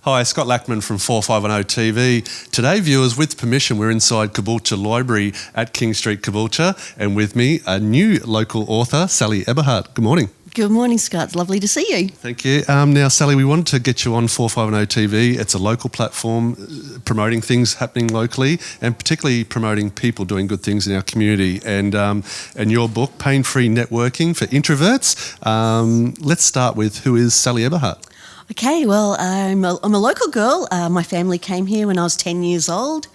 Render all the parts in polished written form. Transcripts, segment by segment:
Hi, Scott Lackman from 4510 TV. Today, viewers, with permission, we're inside Caboolture Library at King Street, Caboolture, and with me, a new local author, Sally Eberhardt. Good morning. Good morning, Scott. It's lovely to see you. Thank you. Now, Sally, we wanted to get you on 4510 TV. It's a local platform promoting things happening locally and particularly promoting people doing good things in our community. And your book, Pain-Free Networking for Introverts. Let's start with, who is Sally Eberhardt? Okay, well, I'm a local girl. My family came here when I was 10 years old.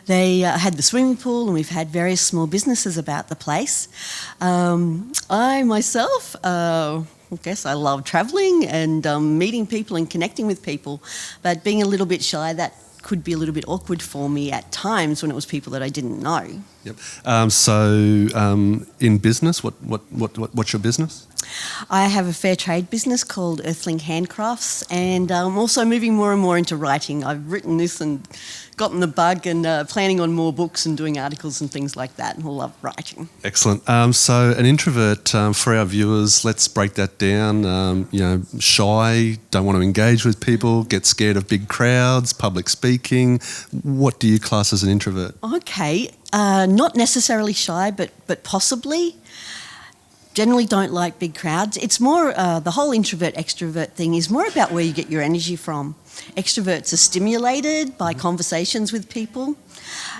They had the swimming pool, and we've had various small businesses about the place. I myself, I guess I love travelling and meeting people and connecting with people, but being a little bit shy, that could be a little bit awkward for me at times when it was people that I didn't know. Yep. So, in business, what's your business? I have a fair trade business called Earthling Handcrafts, and I'm also moving more and more into writing. I've written this and gotten the bug, and planning on more books and doing articles and things like that, and I love writing. Excellent. So an introvert, for our viewers, let's break that down. Shy, don't want to engage with people, get scared of big crowds, public speaking. What do you class as an introvert? Okay, not necessarily shy, but possibly. Generally don't like big crowds. It's more, the whole introvert-extrovert thing is more about where you get your energy from. Extroverts are stimulated by conversations with people,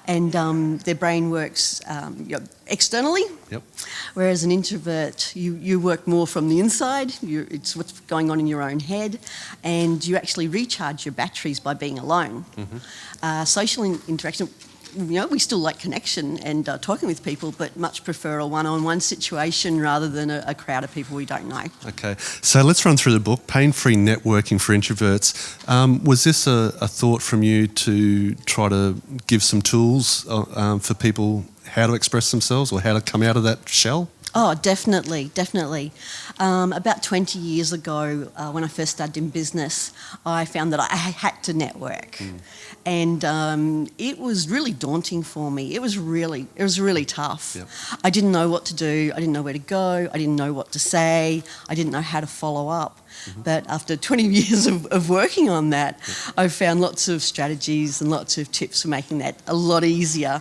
and their brain works externally. Yep. Whereas an introvert, you work more from the inside. It's what's going on in your own head, and you actually recharge your batteries by being alone. Mm-hmm. Social interaction, we still like connection and talking with people, but much prefer a one-on-one situation rather than a crowd of people we don't know. Okay, so let's run through the book, Pain-Free Networking for Introverts. Was this a thought from you to try to give some tools for people how to express themselves or how to come out of that shell? Oh, definitely. About 20 years ago, when I first started in business, I found that I had to network. And it was really daunting for me. It was really tough. Yep. I didn't know what to do. I didn't know where to go. I didn't know what to say. I didn't know how to follow up. Mm-hmm. But after 20 years of working on that, yep, I've found lots of strategies and lots of tips for making that a lot easier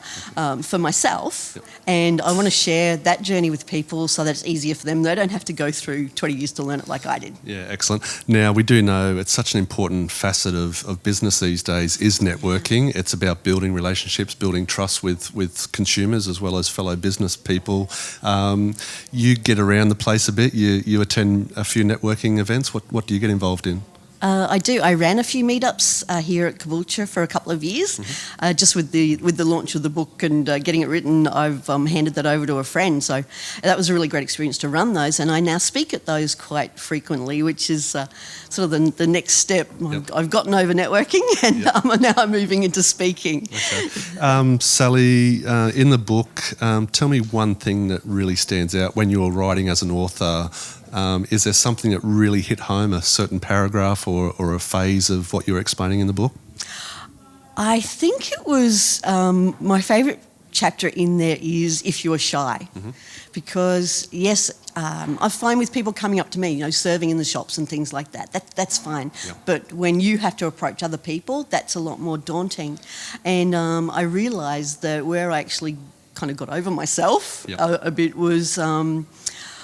for myself. Yep. And I want to share that journey with people so that it's easier for them. They don't have to go through 20 years to learn it like I did. Yeah, excellent. Now, we do know it's such an important facet of business these days is networking. It's about building relationships, building trust with consumers as well as fellow business people. You get around the place a bit. You attend a few networking events. What do you get involved in? I do. I ran a few meetups here at Caboolture for a couple of years. Mm-hmm. Just with the launch of the book and getting it written, I've handed that over to a friend. So that was a really great experience to run those, and I now speak at those quite frequently, which is sort of the next step. Yep. I've gotten over networking, and yep, now I'm moving into speaking. Okay. Sally, in the book, tell me one thing that really stands out when you're writing as an author. Is there something that really hit home, a certain paragraph or a phase of what you're explaining in the book? I think it was my favourite chapter in there is if you're shy. Mm-hmm. Because, yes, I find with people coming up to me, serving in the shops and things like that, that's fine. Yep. But when you have to approach other people, that's a lot more daunting. And I realised that where I actually kind of got over myself, yep, a bit was...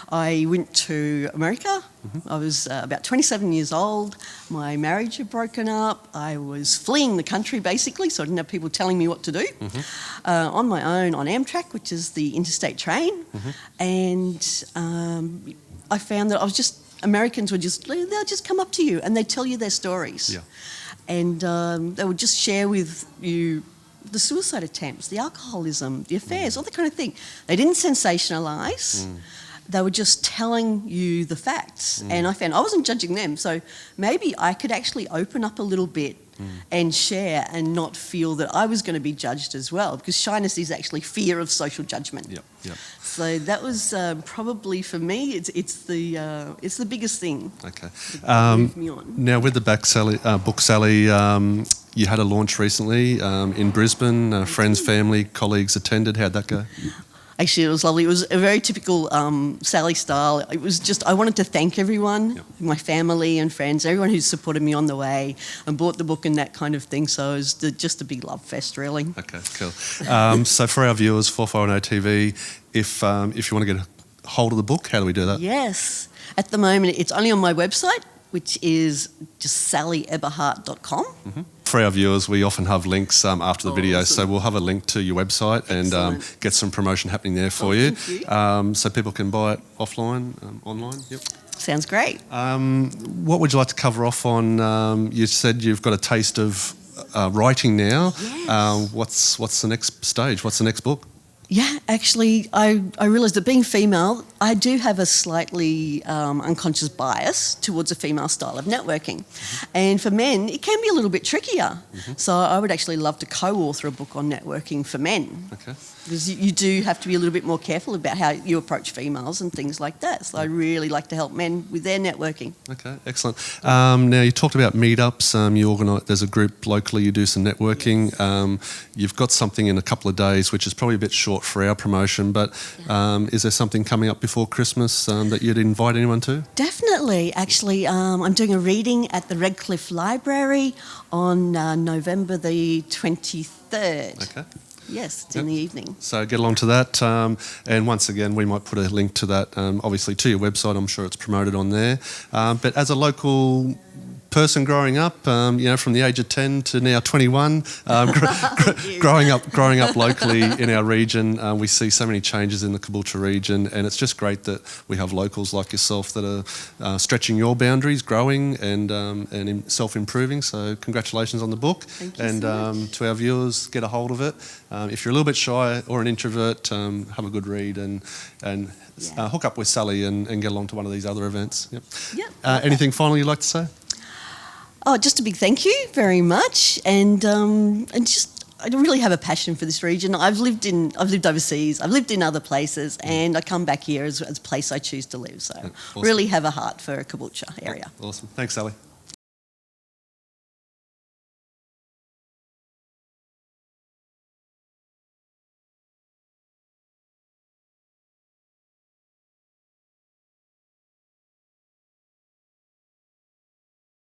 I went to America. Mm-hmm. I was about 27 years old. My marriage had broken up. I was fleeing the country, basically, so I didn't have people telling me what to do. Mm-hmm. On my own on Amtrak, which is the interstate train. Mm-hmm. And I found that Americans they'll just come up to you and they'd tell you their stories. Yeah. And they would just share with you the suicide attempts, the alcoholism, the affairs, all that kind of thing. They didn't sensationalise. They were just telling you the facts. And I found I wasn't judging them. So maybe I could actually open up a little bit and share and not feel that I was going to be judged as well, because shyness is actually fear of social judgment. Yep. So that was probably for me. It's the biggest thing. Okay. Moved me on. Now with the book, Sally, you had a launch recently in Brisbane. Friends, family, colleagues attended. How'd that go? Actually, it was lovely. It was a very typical Sally style. It was just, I wanted to thank everyone, my family and friends, everyone who supported me on the way and bought the book and that kind of thing. So it was just a big love fest, really. Okay, cool. So for our viewers, 450 TV, if you want to get a hold of the book, how do we do that? Yes. At the moment, it's only on my website, which is just sallyeberhardt.com. Mm-hmm. For our viewers, we often have links after the video, Awesome. so we'll have a link to your website and get some promotion happening there for you. Thank you. So people can buy it offline, online. Yep. Sounds great. What would you like to cover off on? You said you've got a taste of writing now. Yes. What's the next stage? What's the next book? Yeah, actually, I realised that being female, I do have a slightly unconscious bias towards a female style of networking. And for men, it can be a little bit trickier. So I would actually love to co-author a book on networking for men. Okay. Because you do have to be a little bit more careful about how you approach females and things like that. So I really like to help men with their networking. Okay, excellent. Now, you talked about meetups. You organise. There's a group locally. You do some networking. You've got something in a couple of days, which is probably a bit short for our promotion. But is there something coming up before Christmas that you'd invite anyone to? Definitely. Actually, I'm doing a reading at the Redcliffe Library on November the 23rd. Okay. Yes, it's in the evening. So get along to that. And once again, we might put a link to that, obviously, to your website. I'm sure it's promoted on there. But as a local person growing up, from the age of 10 to now 21, growing up locally in our region, we see so many changes in the Caboolture region, and it's just great that we have locals like yourself that are stretching your boundaries, growing and self-improving. So congratulations on the book. Thank you and so much. To our viewers, get a hold of it. If you're a little bit shy or an introvert, have a good read and hook up with Sally and get along to one of these other events. Yep. Anything final you'd like to say? Oh, just a big thank you very much, and just I really have a passion for this region. I've lived overseas, I've lived in other places, and I come back here as a place I choose to live. So Awesome. really have a heart for Caboolture area. Awesome. Thanks, Sally.